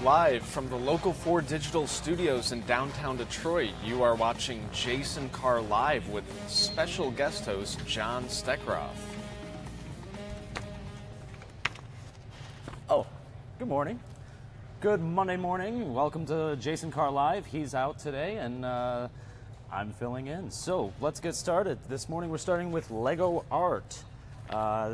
Live from the Local 4 Digital Studios in downtown Detroit. You are watching Jason Carr Live with special guest host John Steckroth. Oh, good morning. Good Monday morning. Welcome to Jason Carr Live. He's out today and I'm filling in. So let's get started. This morning we're starting with Lego art.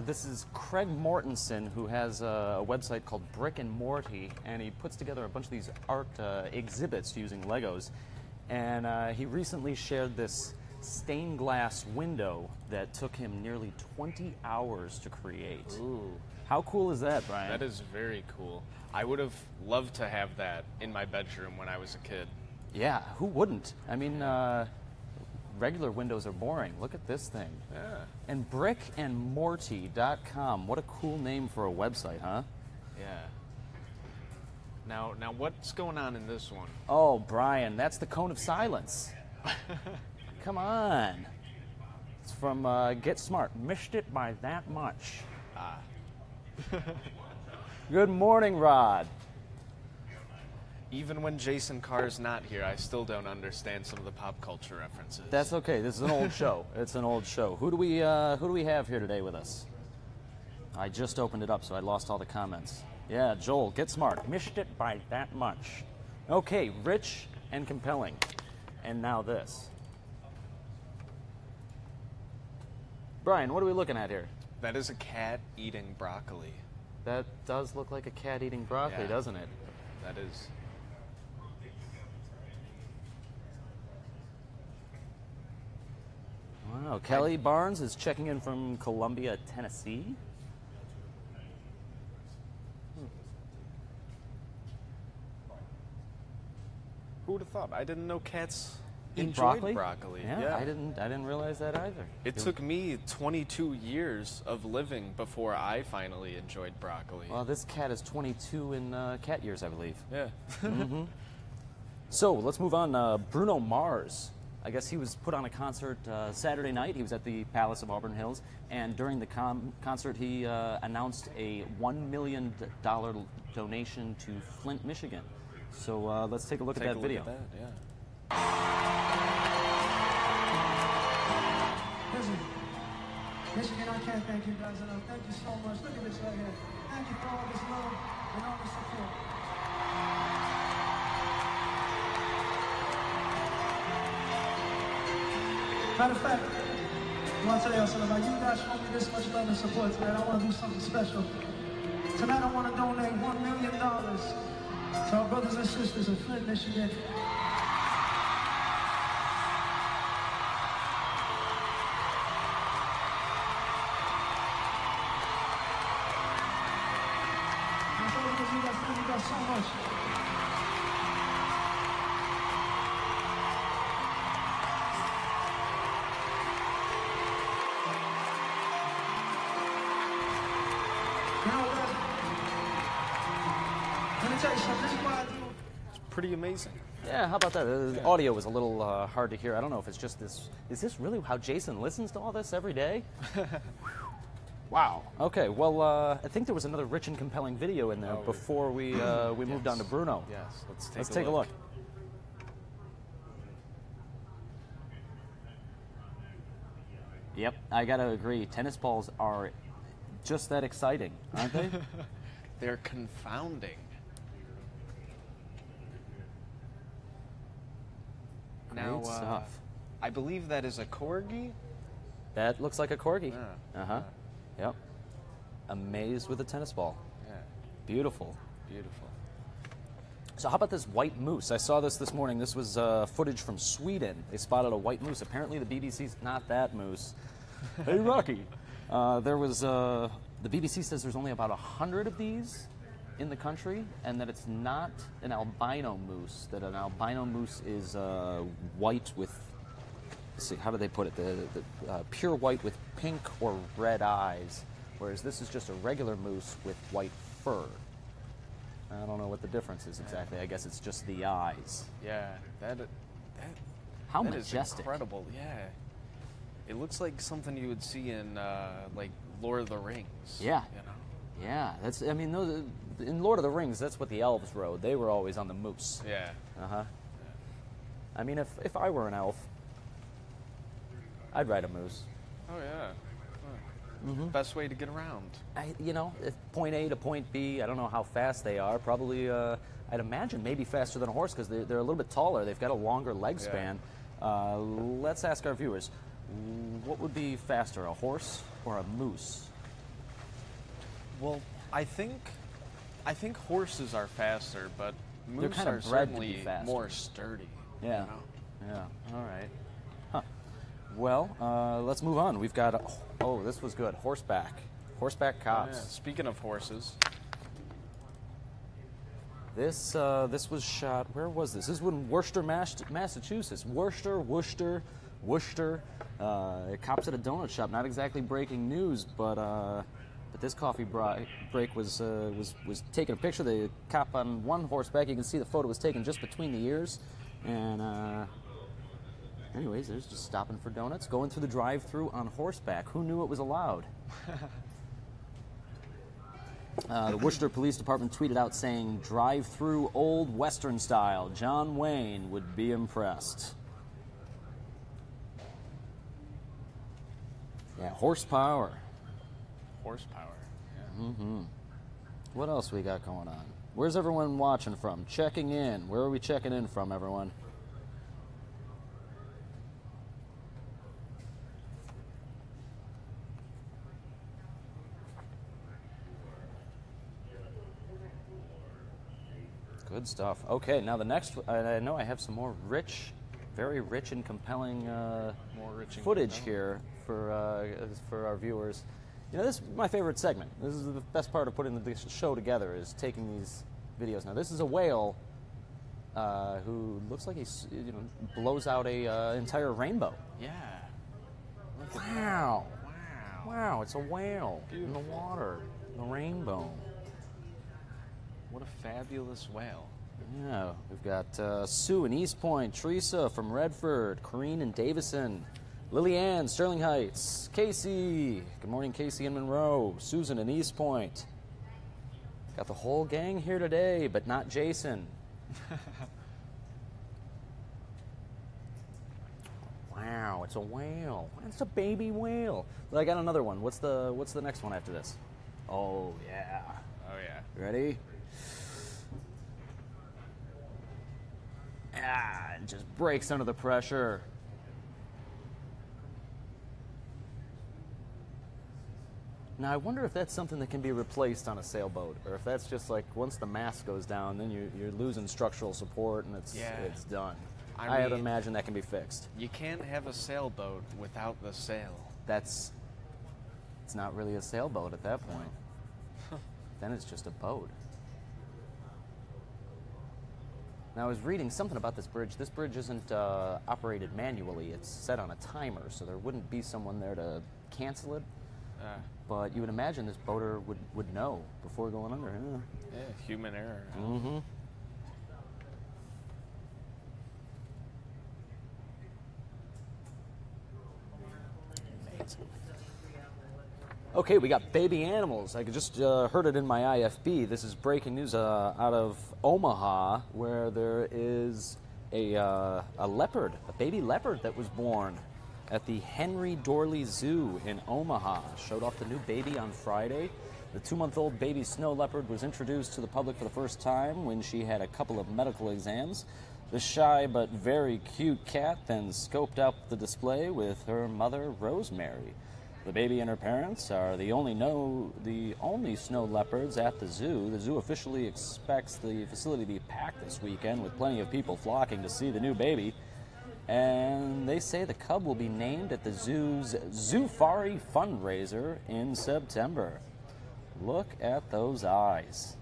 This is Craig Mortensen, who has a website called Brick and Morty, and he puts together a bunch of these art exhibits using Legos. And he recently shared this stained glass window that took him nearly 20 hours to create. Ooh. How cool is that, Brian? That is very cool. I would have loved to have that in my bedroom when I was a kid. Yeah, who wouldn't? I mean, regular windows are boring. Look at this thing. Yeah. And brickandmorty.com. What a cool name for a website, huh? Yeah. Now what's going on in this one? Oh, Brian, that's the Cone of Silence. Come on. It's from Get Smart. Missed it by that much. Ah. Good morning, Rod. Even when Jason Carr's not here, I still don't understand some of the pop culture references. That's okay. This is an old show. It's an old show. Who do we have here today with us? I just opened it up, so I lost all the comments. Yeah, Joel, Get Smart. Missed it by that much. Okay, rich and compelling. And now this. Brian, what are we looking at here? That is a cat eating broccoli. That does look like a cat eating broccoli, Yeah. doesn't it? That is. Wow, Kelly Barnes is checking in from Columbia, Tennessee. Who would have thought? I didn't know cats Eat enjoyed broccoli. Yeah, I didn't realize that either. It took me 22 years of living before I finally enjoyed broccoli. Well, this cat is 22 in cat years, I believe. Yeah. So let's move on. Bruno Mars. I guess he was put on a concert Saturday night. He was at the Palace of Auburn Hills, and during the concert, he announced a $1 million donation to Flint, Michigan. So let's take a look at that video. At that, yeah. Listen, Michigan, I can't thank you guys enough. Thank you so much. Look at this right here. Thank you for all this love and all this support. Matter of fact, I want to tell y'all something about you guys showing me this much love and support tonight. I want to do something special. Tonight I want to donate $1 million to our brothers and sisters in Flint, Michigan. Thank you guys so much. Let me tell you something. This is what I do. It's pretty amazing. Yeah, how about that? The audio was a little hard to hear. I don't know if it's just this. Is this really how Jason listens to all this every day? Wow. Okay, well, I think there was another rich and compelling video in there before we moved on to Bruno. Yes, Let's take a look. Yep, I gotta agree. Tennis balls are just that exciting, aren't they? They're confounding. Great stuff. I believe that is a corgi. That looks like a corgi. Yeah. Uh-huh. Yep. Amazed with a tennis ball. Yeah, Beautiful. beautiful. So how about this white moose? I saw this morning. This was footage from Sweden. They spotted a white moose. Apparently the BBC's not that moose. Hey, Rocky. The BBC says there's only about 100 of these in the country, and that it's not an albino moose, that an albino moose is white with, let's see, how do they put it? The pure white with pink or red eyes, whereas this is just a regular moose with white fur. I don't know what the difference is exactly. I guess it's just the eyes. Yeah, How that majestic. is incredible. Yeah, it looks like something you would see in like Lord of the Rings. Yeah. you know. Yeah, that's. I mean, those, in Lord of the Rings, that's what the elves rode. They were always on the moose. Yeah. I mean, if I were an elf, I'd ride a moose. Oh yeah. Best way to get around. If point A to point B, I don't know how fast they are. Probably, I'd imagine maybe faster than a horse because they're a little bit taller. They've got a longer leg span. Let's ask our viewers, what would be faster, a horse or a moose? Well, I think horses are faster, but They're moose kind are of bred to be certainly faster. more sturdy. Yeah. You know? Yeah. All right. Huh. Well, let's move on. We've got. Oh, this was good. Horseback cops. Yeah. Speaking of horses, This was shot. Where was this? This was in Worcester, Massachusetts. Worcester. Cops at a donut shop. Not exactly breaking news, but this coffee break was taking a picture. The cop on one horseback. You can see the photo was taken just between the ears, and anyways, there's just stopping for donuts, going through the drive-thru on horseback. Who knew it was allowed? The Worcester Police Department tweeted out saying, "Drive-through old Western style. John Wayne would be impressed." Yeah, horsepower. Yeah. What else we got going on? Where's everyone watching from? Checking in. Where are we checking in from, everyone? Good stuff. Okay, now the next, I know I have some more very rich and compelling footage here for our viewers. This is my favorite segment. This is the best part of putting the show together, is taking these videos. Now, this is a whale who looks like he blows out a entire rainbow. Yeah. Wow. Wow, it's a whale in the water, the rainbow. What a fabulous whale. Yeah, we've got Sue in East Point, Teresa from Redford, Corrine in Davison, Lillianne, Sterling Heights, Casey. Good morning, Casey in Monroe, Susan in East Point. Got the whole gang here today, but not Jason. Wow, it's a whale. It's a baby whale. But I got another one. What's the next one after this? Oh yeah. Oh yeah. Ready? It just breaks under the pressure. Now, I wonder if that's something that can be replaced on a sailboat, or if that's just like once the mast goes down, then you're losing structural support and it's done. I would imagine that can be fixed. You can't have a sailboat without the sail. It's not really a sailboat at that point. Then it's just a boat. Now, I was reading something about this bridge. This bridge isn't operated manually. It's set on a timer, so there wouldn't be someone there to cancel it. But you would imagine this boater would know before going under. Yeah, human error. Mm-hmm. Amazing. Okay, we got baby animals. I just heard it in my IFB. This is breaking news out of Omaha, where there is a leopard, a baby leopard that was born at the Henry Dorley Zoo in Omaha. Showed off the new baby on Friday. The 2-month-old baby snow leopard was introduced to the public for the first time when she had a couple of medical exams. The shy but very cute cat then scoped out the display with her mother, Rosemary. The baby and her parents are the only snow leopards at the zoo. The zoo officially expects the facility to be packed this weekend with plenty of people flocking to see the new baby. And they say the cub will be named at the zoo's Zoofari fundraiser in September. Look at those eyes.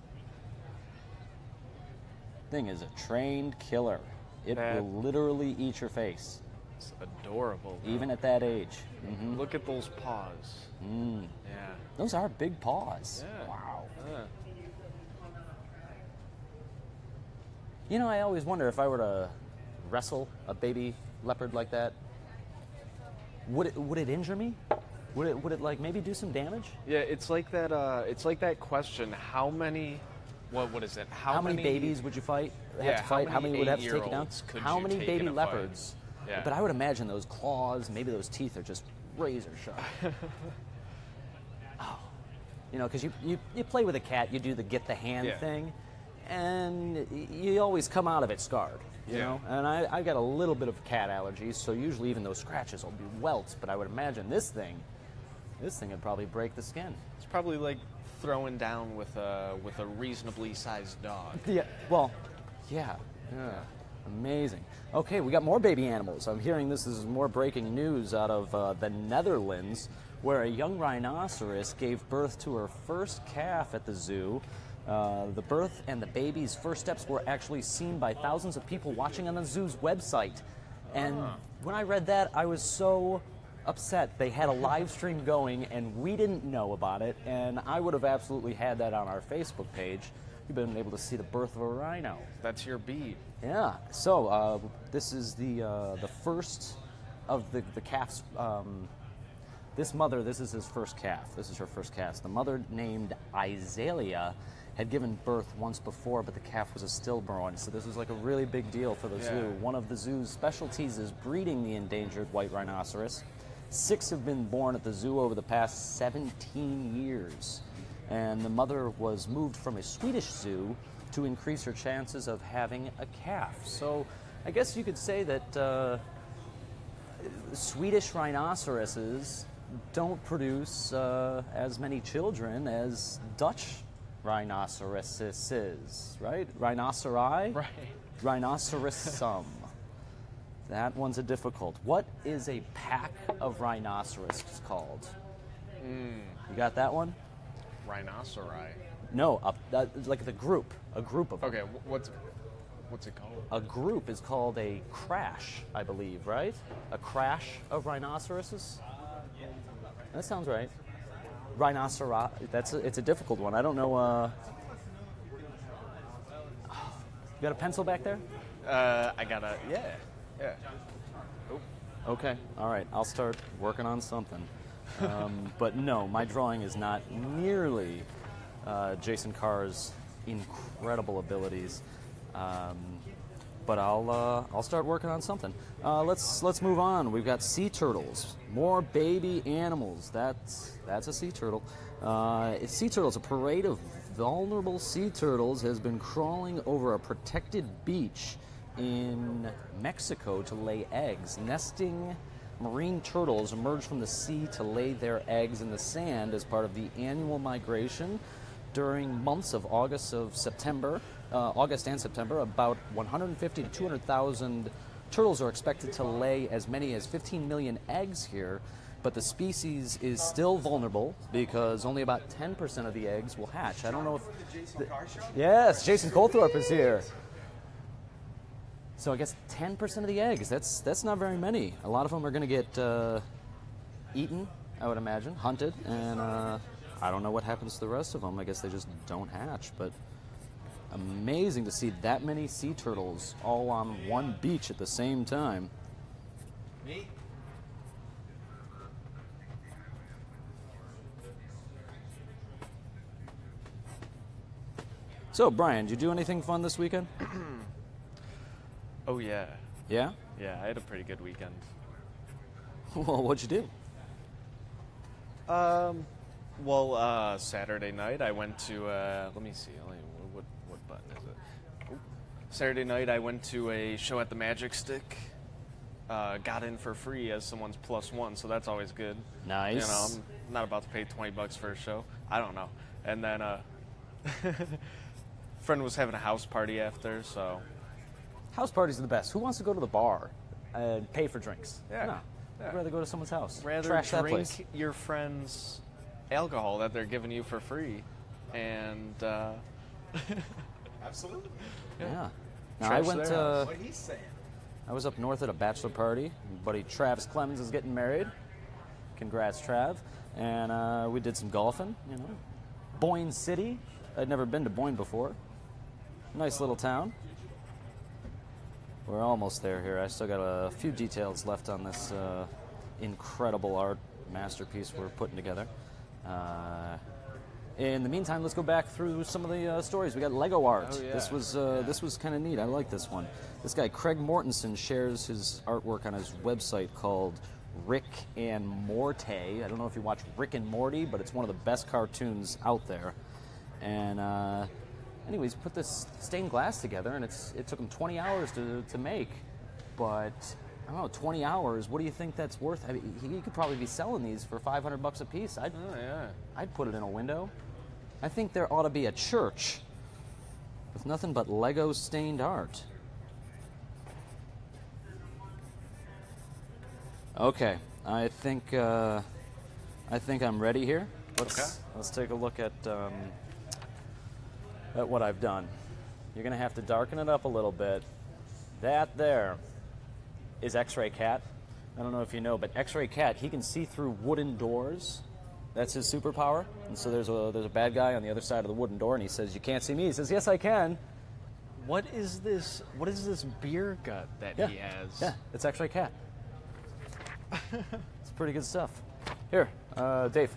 Thing is a trained killer. It will literally eat your face. It's adorable. Though. Even at that age. Mm-hmm. Look at those paws. Mm. Yeah. Those are big paws. Yeah. Wow. Yeah. I always wonder if I were to wrestle a baby leopard like that, would it injure me? Would it like maybe do some damage? Yeah, it's like that. It's like that question. How many? What is it? How many babies would you fight? Have to fight? How many would have to take it down? How many baby leopards? Yeah. But I would imagine those claws, maybe those teeth are just razor sharp. Oh, because you play with a cat, you do the get the hand thing, and you always come out of it scarred. You know, and I got a little bit of cat allergies, so usually even those scratches will be welts. But I would imagine this thing would probably break the skin. It's probably like throwing down with a reasonably sized dog. Yeah. Well, yeah. Amazing. Okay, we got more baby animals. I'm hearing this is more breaking news out of the Netherlands, where a young rhinoceros gave birth to her first calf at the zoo. The birth and the baby's first steps were actually seen by thousands of people watching on the zoo's website. And when I read that, I was so upset. They had a live stream going, and we didn't know about it, and I would have absolutely had that on our Facebook page. We've been able to see the birth of a rhino. That's your beat. Yeah. So this is the first of the calves. This mother, this is his first calf. This is her first calf. The mother, named Izalia, had given birth once before, but the calf was a stillborn. So this was like a really big deal for the zoo. One of the zoo's specialties is breeding the endangered white rhinoceros. 6 have been born at the zoo over the past 17 years. And the mother was moved from a Swedish zoo to increase her chances of having a calf. So I guess you could say that Swedish rhinoceroses don't produce as many children as Dutch rhinoceroses, right? Rhinoceri? Right. Rhinocerosum. That one's a difficult. What is a pack of rhinoceroses called? You got that one? Rhinoceri. No, like the group. A group of them. Okay, what's it called? A group is called a crash, I believe, right? A crash of rhinoceroses? That sounds right. Rhinoceri. It's a difficult one. I don't know. You got a pencil back there? I got a yeah. Oh. Okay. All right. I'll start working on something. But no, my drawing is not nearly Jason Carr's incredible abilities. But I'll start working on something. Let's move on. We've got sea turtles, more baby animals. That's a sea turtle. Sea turtles. A parade of vulnerable sea turtles has been crawling over a protected beach in Mexico to lay eggs. Nesting marine turtles emerge from the sea to lay their eggs in the sand as part of the annual migration during months of August and September. About 150 to 200,000 turtles are expected to lay as many as 15 million eggs here, but the species is still vulnerable because only about 10% of the eggs will hatch. I don't know if... Yes, Jason Colthorpe is here. So I guess 10% of the eggs, that's not very many. A lot of them are going to get eaten, I would imagine, hunted, and I don't know what happens to the rest of them. I guess they just don't hatch, but amazing to see that many sea turtles all on one beach at the same time. So, Brian, did you do anything fun this weekend? Oh yeah. Yeah? Yeah, I had a pretty good weekend. Well, what'd you do? Well, Saturday night I went to. Let me see. What button is it? Oh. Saturday night I went to a show at the Magic Stick. Got in for free as someone's +1, so that's always good. Nice. You know, I'm not about to pay $20 for a show. I don't know. And then friend was having a house party after, so. House parties are the best. Who wants to go to the bar and pay for drinks? Yeah. No. Yeah. I'd rather go to someone's house. Rather Trash that drink place. your friend's alcohol that they're giving you for free, and Absolutely. Yeah. Now, Trash I went. their house. What he's saying. I was up north at a bachelor party. My buddy Travis Clemens is getting married. Congrats, Trav. And we did some golfing. You know, Boyne City. I'd never been to Boyne before. Nice little town. We're almost there here. I still got a few details left on this incredible art masterpiece we're putting together. In the meantime, let's go back through some of the stories. We got Lego art. Oh, yeah. This was kind of neat. I like this one. This guy Craig Mortensen shares his artwork on his website called Rick and Morty. I don't know if you watch Rick and Morty, but it's one of the best cartoons out there. And anyways, put this stained glass together, and it took him 20 hours to make. But I don't know, 20 hours. What do you think that's worth? I mean, he could probably be selling these for $500 a piece. I'd put it in a window. I think there ought to be a church with nothing but Lego stained art. Okay, I think I'm ready here. Let's take a look at what I've done. You're gonna have to darken it up a little bit. That there is X-Ray Cat. I don't know if you know, but X-Ray Cat, he can see through wooden doors. That's his superpower. And so there's a bad guy on the other side of the wooden door, and he says, "You can't see me." He says, "Yes, I can." What is this? What is this beer gut that he has? Yeah, it's X-Ray Cat. It's pretty good stuff. Here, Dave,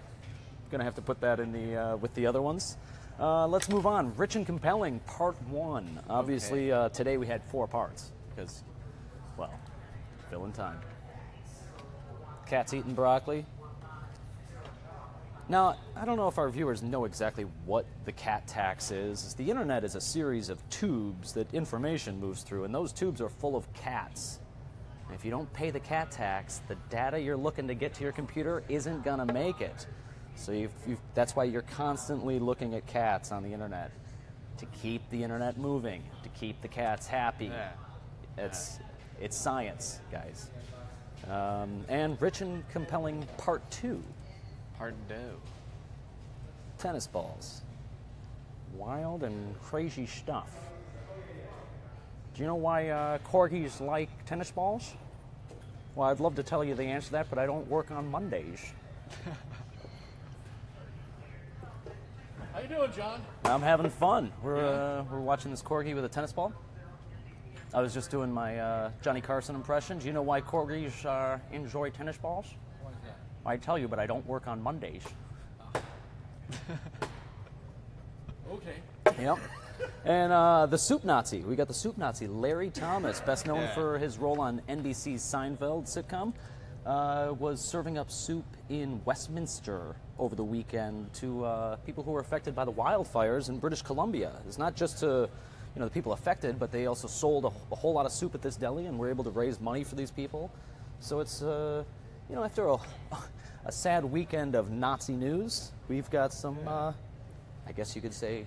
gonna have to put that in the with the other ones. Let's move on. Rich and Compelling, Part 1. Obviously, today we had 4 parts because, well, fill in time. Cat's eating broccoli. Now, I don't know if our viewers know exactly what the cat tax is. The internet is a series of tubes that information moves through, and those tubes are full of cats. And if you don't pay the cat tax, the data you're looking to get to your computer isn't going to make it. So that's why you're constantly looking at cats on the internet, to keep the internet moving, to keep the cats happy. Yeah. It's science, guys. And Rich and Compelling Part 2. Part 2. Tennis balls. Wild and crazy stuff. Do you know why corgis like tennis balls? Well, I'd love to tell you the answer to that, but I don't work on Mondays. How you doing, John? I'm having fun. We're watching this corgi with a tennis ball. I was just doing my Johnny Carson impression. Do you know why corgis enjoy tennis balls? Why is that? I tell you, but I don't work on Mondays. Okay. Yep. And the Soup Nazi. We got the Soup Nazi, Larry Thomas, best known for his role on NBC's Seinfeld sitcom, was serving up soup in Westminster over the weekend to people who were affected by the wildfires in British Columbia. It's not just to the people affected, but they also sold a whole lot of soup at this deli and were able to raise money for these people. So it's after a sad weekend of Nazi news, we've got some, I guess you could say,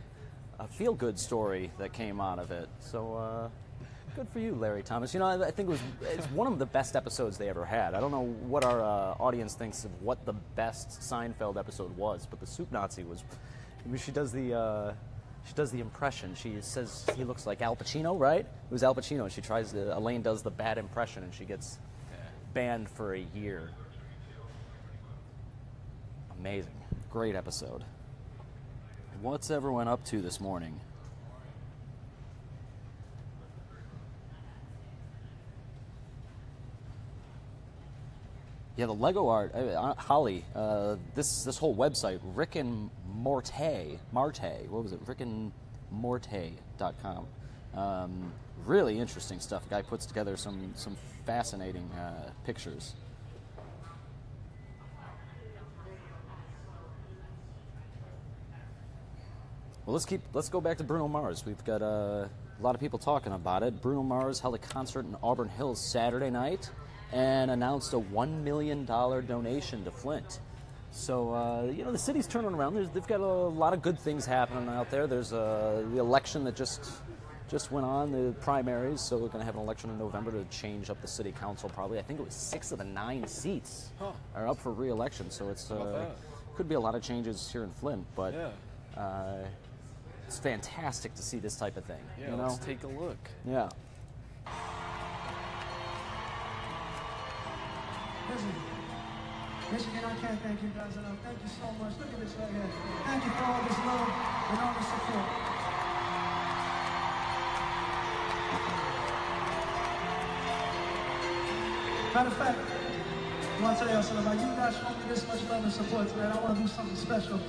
a feel-good story that came out of it. So good for you, Larry Thomas. I think it's one of the best episodes they ever had. I don't know what our audience thinks of what the best Seinfeld episode was, but the Soup Nazi was. She does the impression. She says he looks like Al Pacino, right? It was Al Pacino. And she tries to. Elaine does the bad impression, and she gets banned for a year. Amazing, great episode. What's everyone up to this morning? Yeah, the Lego art, Holly. This whole website, Rick and Morty. What was it? rickandmorty.com. Really interesting stuff. The guy puts together some fascinating pictures. Well, let's go back to Bruno Mars. We've got a lot of people talking about it. Bruno Mars held a concert in Auburn Hills Saturday night and announced a $1 million donation to Flint. So, the city's turning around. They've got a lot of good things happening out there. There's the election that just went on, the primaries, so we're going to have an election in November to change up the city council probably. I think it was 6 of the 9 seats are up for re-election, so it's could be a lot of changes here in Flint, but it's fantastic to see this type of thing. Yeah, let's take a look. Yeah. Listen, Michigan, I can't thank you guys enough. Thank you so much. Look at this right here. Thank you for all this love and all the support. Matter of fact, I want to tell y'all something about you guys showing me this much love and support tonight. I want to do something special.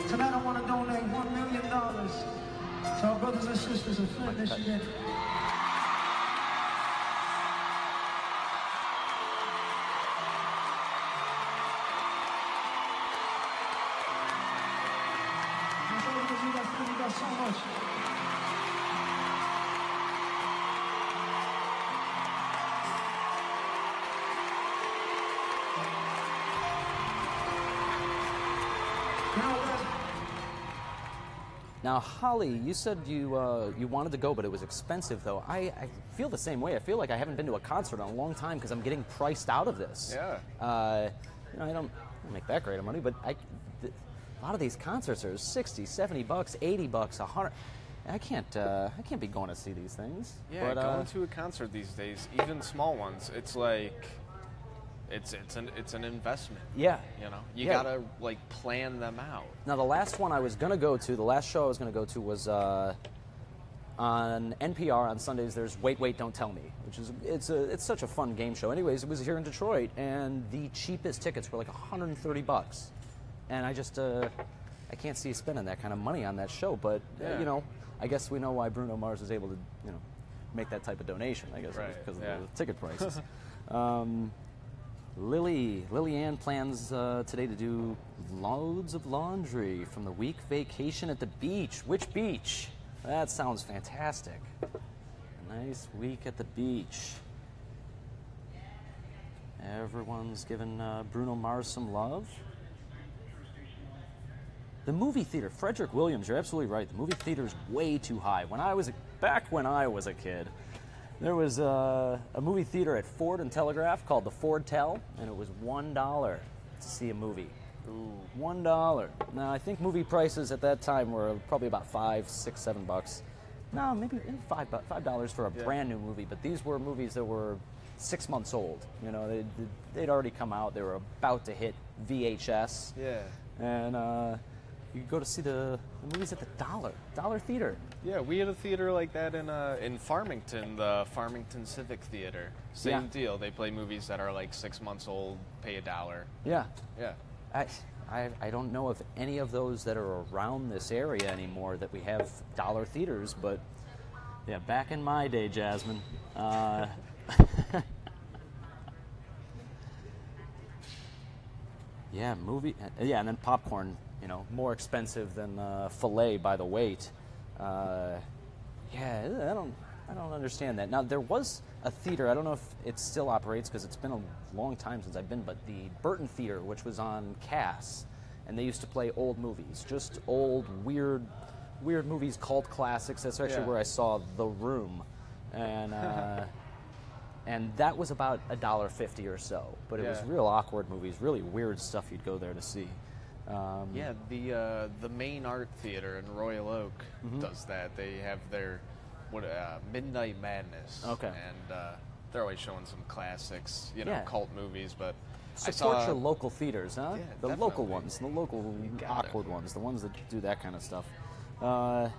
Tonight I want to donate $1 million to our brothers and sisters in Flint, Michigan. It's all because you guys so much. Now, Holly, you said you wanted to go, but it was expensive, though. I feel the same way. I feel like I haven't been to a concert in a long time because I'm getting priced out of this. Yeah. I don't make that great of money, but a lot of these concerts are 60, 70 bucks, 80 bucks, 100. I can't be going to see these things. Yeah, but, going to a concert these days, even small ones, it's like it's an investment. Yeah. You know, you Yeah. gotta like plan them out. Now, the last one I was going to go to, the last show I was going to go to was on NPR on Sundays. There's Wait, Wait, Don't Tell Me, which is it's such a fun game show. Anyways, it was here in Detroit, and the cheapest tickets were like $130, and I just I can't see spending that kind of money on that show. But Yeah. I guess we know why Bruno Mars was able to make that type of donation. I guess Right, because yeah. of the ticket prices. Lily Ann plans today to do loads of laundry from the week vacation at the beach. Which beach? That sounds fantastic. A nice week at the beach. Everyone's giving Bruno Mars some love. The movie theater, Frederick Williams, you're absolutely right. The movie theater is way too high. Back when I was a kid, there was a movie theater at Ford and Telegraph called the Ford Tel, and it was $1 to see a movie. Ooh. $1. Now, I think movie prices at that time were probably about $5, $6, $7. No, maybe $5 for a brand new movie. But these were movies that were 6 months old. They'd already come out. They were about to hit VHS. Yeah. And you could go to see the movies at the Dollar Theater. Yeah, we had a theater like that in Farmington, the Farmington Civic Theater. Same Yeah. deal. They play movies that are like 6 months old, pay $1. Yeah. Yeah. I don't know of any of those that are around this area anymore that we have dollar theaters, but yeah, back in my day, Jasmine. Yeah, and then popcorn, more expensive than filet by the weight. Yeah, I don't understand that. Now, there was a theater, I don't know if it still operates because it's been a long time since I've been, but the Burton Theater, which was on Cass, and they used to play old movies, just old, weird movies, cult classics. That's actually where I saw The Room. And and that was about $1.50 or so. But it was Yeah. real awkward movies, really weird stuff you'd go there to see. Yeah, the main art theater in Royal Oak does that. They have their Midnight Madness. Okay. And they're always showing some classics, Yeah. cult movies. But Support your local theaters, huh? Yeah, the local definitely. ones, the local gotta. awkward ones, the ones that do that kind of stuff. I'm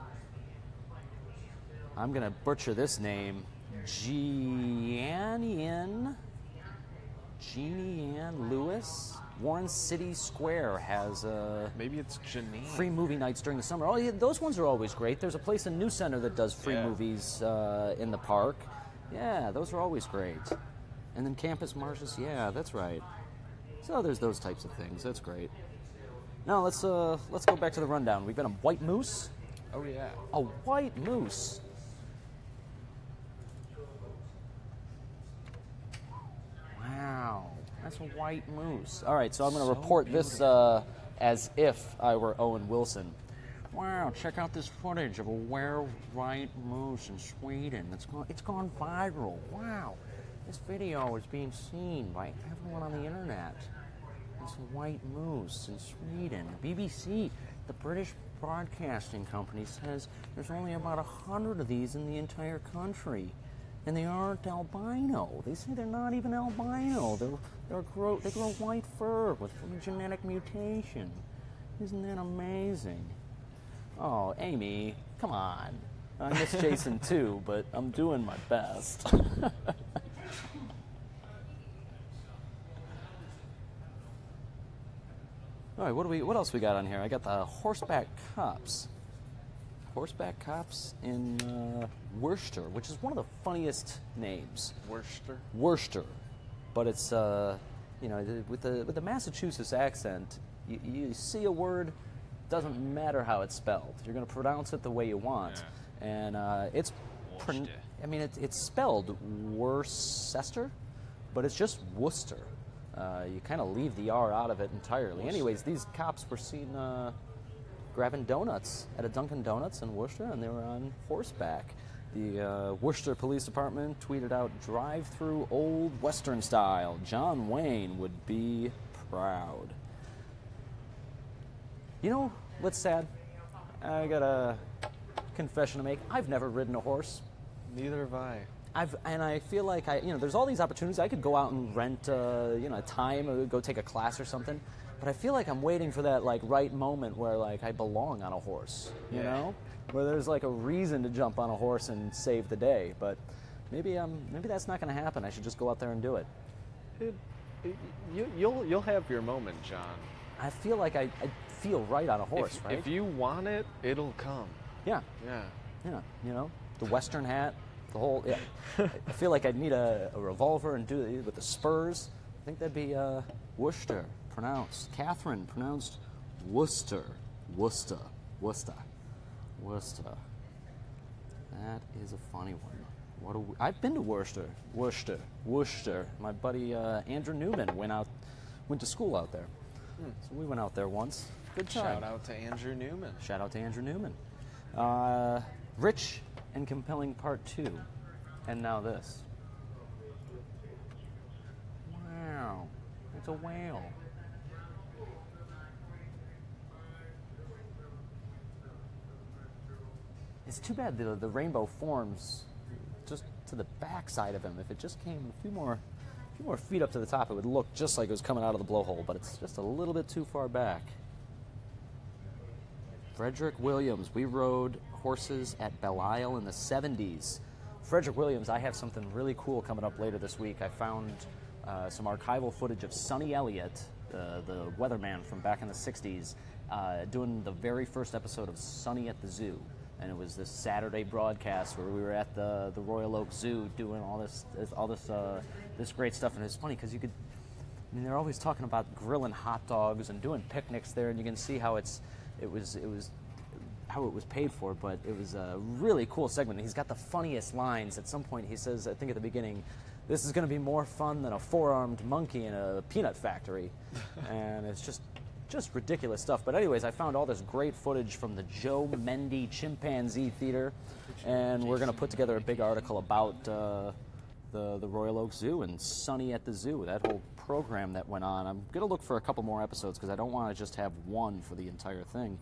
going to butcher this name. Jeannie Ann Lewis. Warren City Square has maybe it's Janine. free movie nights during the summer. Oh, yeah, those ones are always great. There's a place in New Center that does free Yeah. movies in the park. Yeah, those are always great. And then Campus Martius, yeah, that's right. So there's those types of things. That's great. Now let's go back to the rundown. We've got a white moose. Oh yeah. A white moose. Wow, that's a white moose. All right, so I'm going to So report this as if I were Owen Wilson. Wow, check out this footage of a white moose in Sweden. It's gone viral. Wow, this video is being seen by everyone on the internet. It's a white moose in Sweden. BBC, the British Broadcasting Company, says there's only about 100 of these in the entire country. And they aren't albino. They say they're not even albino. They grow white fur with a genetic mutation. Isn't that amazing? Oh, Amy, come on. I miss Jason too, but I'm doing my best. All right, what else we got on here? I got the horseback cops. Horseback cops in Worcester, which is one of the funniest names. Worcester. Worcester, but it's with the Massachusetts accent, you see a word, doesn't matter how it's spelled. You're going to pronounce it the way you want, and it's it's spelled Worcester, but it's just Worcester. You kind of leave the R out of it entirely. Anyways, these cops were seen grabbing donuts at a Dunkin' Donuts in Worcester, and they were on horseback. The Worcester Police Department tweeted out, "Drive-through old Western style. John Wayne would be proud." You know what's sad? I got a confession to make. I've never ridden a horse. Neither have I. I feel like there's all these opportunities. I could go out and rent, time, or go take a class or something. But I feel like I'm waiting for that right moment where I belong on a horse. You know, where there's a reason to jump on a horse and save the day. But maybe that's not going to happen. I should just go out there and do it. You'll have your moment, John. I feel like I feel right on a horse, right? If you want it, it'll come. Yeah. Yeah. Yeah. The Western hat. The whole, I feel like I'd need a revolver and do it with the spurs. I think that'd be Worcester, pronounced. Catherine, pronounced Worcester. Worcester. Worcester. Worcester. That is a funny one. I've been to Worcester. Worcester. My buddy Andrew Newman went to school out there. So we went out there once. Good time. Shout out to Andrew Newman. Rich and Compelling Part 2. And now this. Wow. It's a whale. It's too bad the rainbow forms just to the backside of him. If it just came a few more feet up to the top, it would look just like it was coming out of the blowhole, but it's just a little bit too far back. Frederick Williams. We rode horses at Belle Isle in the 70s. Frederick Williams, I have something really cool coming up later this week. I found some archival footage of Sonny Elliott, the weatherman from back in the 60s, doing the very first episode of Sonny at the Zoo. And it was this Saturday broadcast where we were at the Royal Oak Zoo doing all this great stuff. And it's funny because they're always talking about grilling hot dogs and doing picnics there, and you can see how it was paid for, but it was a really cool segment. He's got the funniest lines. At some point he says, I think at the beginning, "This is going to be more fun than a four-armed monkey in a peanut factory." And it's just ridiculous stuff. But anyways, I found all this great footage from the Joe Mendy Chimpanzee Theater, and we're going to put together a big article about the Royal Oak Zoo and Sonny at the Zoo, that whole program that went on. I'm going to look for a couple more episodes because I don't want to just have one for the entire thing.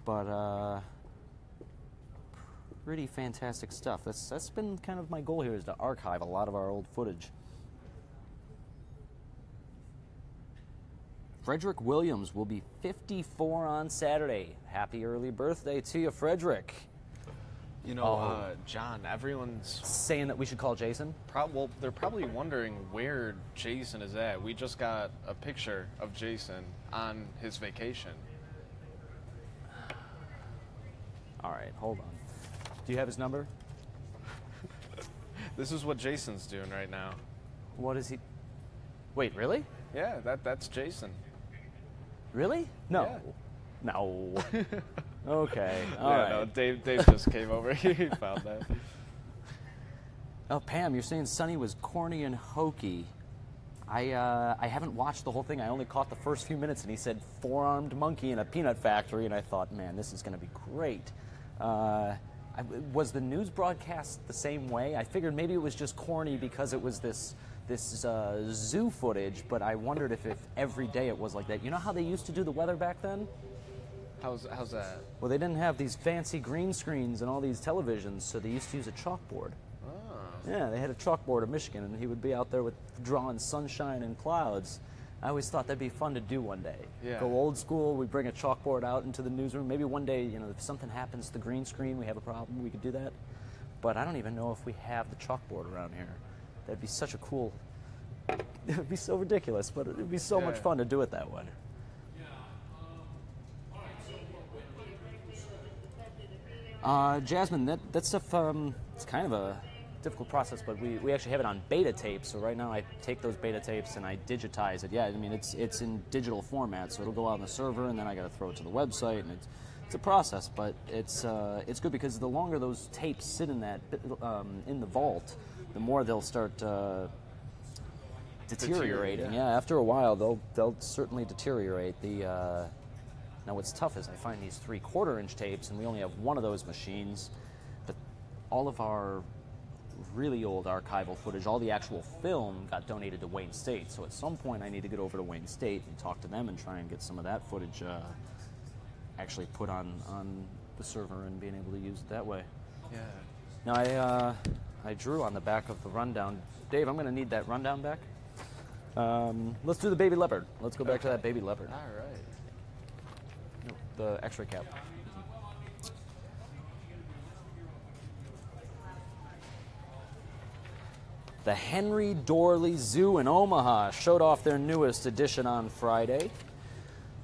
But pretty fantastic stuff. That's been kind of my goal here, is to archive a lot of our old footage. Frederick Williams will be 54 on Saturday. Happy early birthday to you, Frederick. John, everyone's saying that we should call Jason? They're probably wondering where Jason is at. We just got a picture of Jason on his vacation. All right, hold on. Do you have his number? This is what Jason's doing right now. What is he? Wait, really? Yeah, that's Jason. Really? No. Yeah. No. Okay. All right. No, Dave just came over. He found that. Oh, Pam, you're saying Sonny was corny and hokey. I haven't watched the whole thing. I only caught the first few minutes, and he said four-armed monkey in a peanut factory, and I thought, man, this is going to be great. Was the news broadcast the same way? I figured maybe it was just corny because it was this zoo footage, but I wondered if every day it was like that. You know how they used to do the weather back then? How's that? Well, they didn't have these fancy green screens and all these televisions, so they used to use a chalkboard. Oh. Yeah, they had a chalkboard in Michigan, and he would be out there drawing sunshine and clouds. I always thought that'd be fun to do one day. Yeah. Go old school, we bring a chalkboard out into the newsroom. Maybe one day, if something happens to the green screen, we have a problem, we could do that. But I don't even know if we have the chalkboard around here. That'd be such a cool... It would be so ridiculous, but it would be so much fun to do it that way. Jasmine, that stuff, it's kind of a difficult process, but we actually have it on beta tape. So right now I take those beta tapes and I digitize it. Yeah, I mean, it's in digital format, so it'll go out on the server, and then I got to throw it to the website, and it's a process, but it's good because the longer those tapes sit in that in the vault, the more they'll start deteriorating. Yeah, after a while they'll certainly deteriorate. Now what's tough is I find these 3/4-inch tapes, and we only have one of those machines, but all of our really old archival footage, all the actual film got donated to Wayne State. So at some point I need to get over to Wayne State and talk to them and try and get some of that footage actually put on the server and being able to use it that way. Yeah. Now I drew on the back of the rundown. Dave, I'm going to need that rundown back. Let's do the baby leopard. Let's go back to that baby leopard. All right. No, the X-ray cap. The Henry Dorley Zoo in Omaha showed off their newest edition on Friday.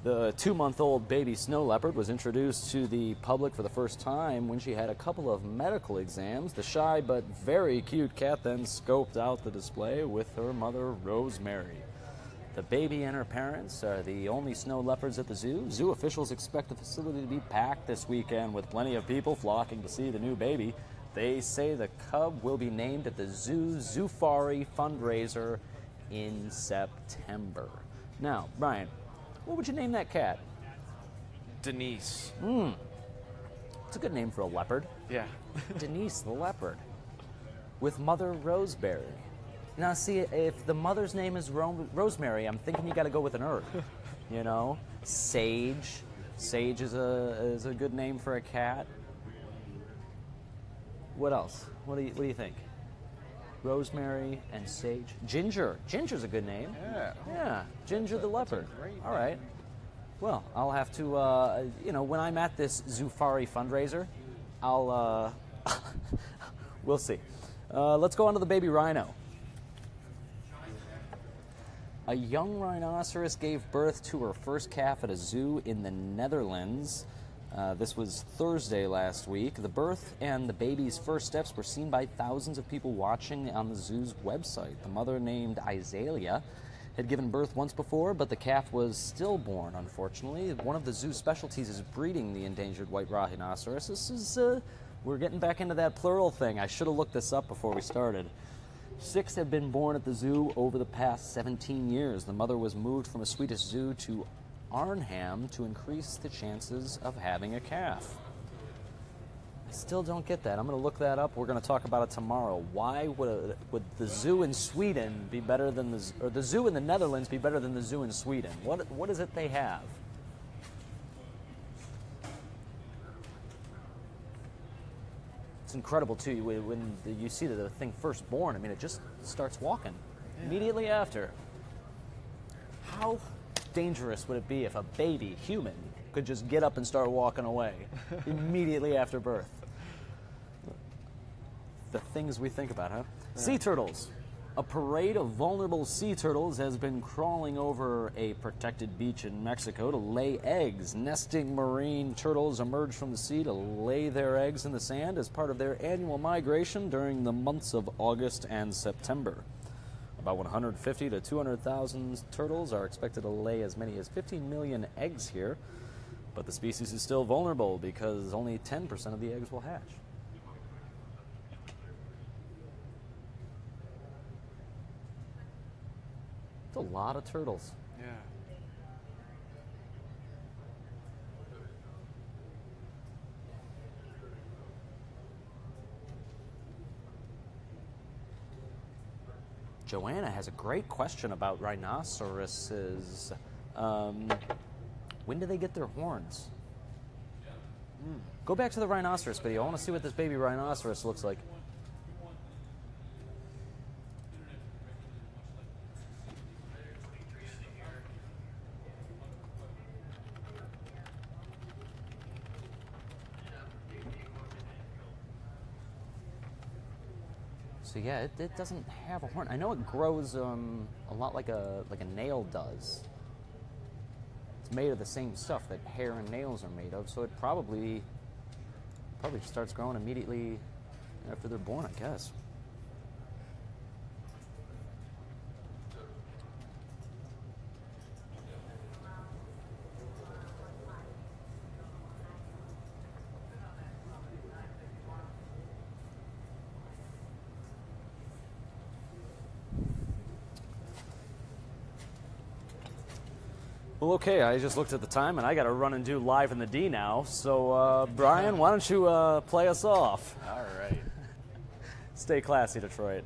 The 2-month-old baby snow leopard was introduced to the public for the first time when she had a couple of medical exams. The shy but very cute cat then scoped out the display with her mother, Rosemary. The baby and her parents are the only snow leopards at the zoo. Zoo officials expect the facility to be packed this weekend with plenty of people flocking to see the new baby. They say the cub will be named at the Zoo's Zoofari fundraiser in September. Now, Brian, what would you name that cat? Denise. It's a good name for a leopard. Yeah. Denise the leopard. With Mother Rosemary. Now, see, if the mother's name is Rosemary, I'm thinking you got to go with an herb. You know? Sage. Sage is a good name for a cat. What else? What do you think? Rosemary and sage. Ginger. Ginger's a good name. Yeah. Ginger the leopard. All right. Well, I'll have to, when I'm at this Zoofari fundraiser, I'll, we'll see. Let's go on to the baby rhino. A young rhinoceros gave birth to her first calf at a zoo in the Netherlands. This was Thursday last week. The birth and the baby's first steps were seen by thousands of people watching on the zoo's website. The mother, named Izalia, had given birth once before, but the calf was stillborn, unfortunately. One of the zoo's specialties is breeding the endangered white rhinoceros. This is, we're getting back into that plural thing. I should have looked this up before we started. 6 have been born at the zoo over the past 17 years. The mother was moved from a Swedish zoo to Arnhem to increase the chances of having a calf. I still don't get that. I'm going to look that up. We're going to talk about it tomorrow. Why would the zoo in Sweden be better than the zoo in the Netherlands be better than the zoo in Sweden? What is it they have? It's incredible too when you see the thing first born. I mean, it just starts walking immediately after. How dangerous would it be if a baby human could just get up and start walking away immediately after birth? The things we think about, huh? Yeah. Sea turtles. A parade of vulnerable sea turtles has been crawling over a protected beach in Mexico to lay eggs. Nesting marine turtles emerge from the sea to lay their eggs in the sand as part of their annual migration during the months of August and September. About 150 to 200,000 turtles are expected to lay as many as 15 million eggs here, but the species is still vulnerable because only 10% of the eggs will hatch. It's a lot of turtles. Yeah. Joanna has a great question about rhinoceroses. When do they get their horns? Go back to the rhinoceros video. I want to see what this baby rhinoceros looks like. So yeah, it doesn't have a horn. I know it grows a lot like a nail does. It's made of the same stuff that hair and nails are made of, so it probably probably starts growing immediately after they're born, I guess. Well, okay, I just looked at the time, and I got to run and do Live in the D now. So, Brian, why don't you play us off? All right. Stay classy, Detroit.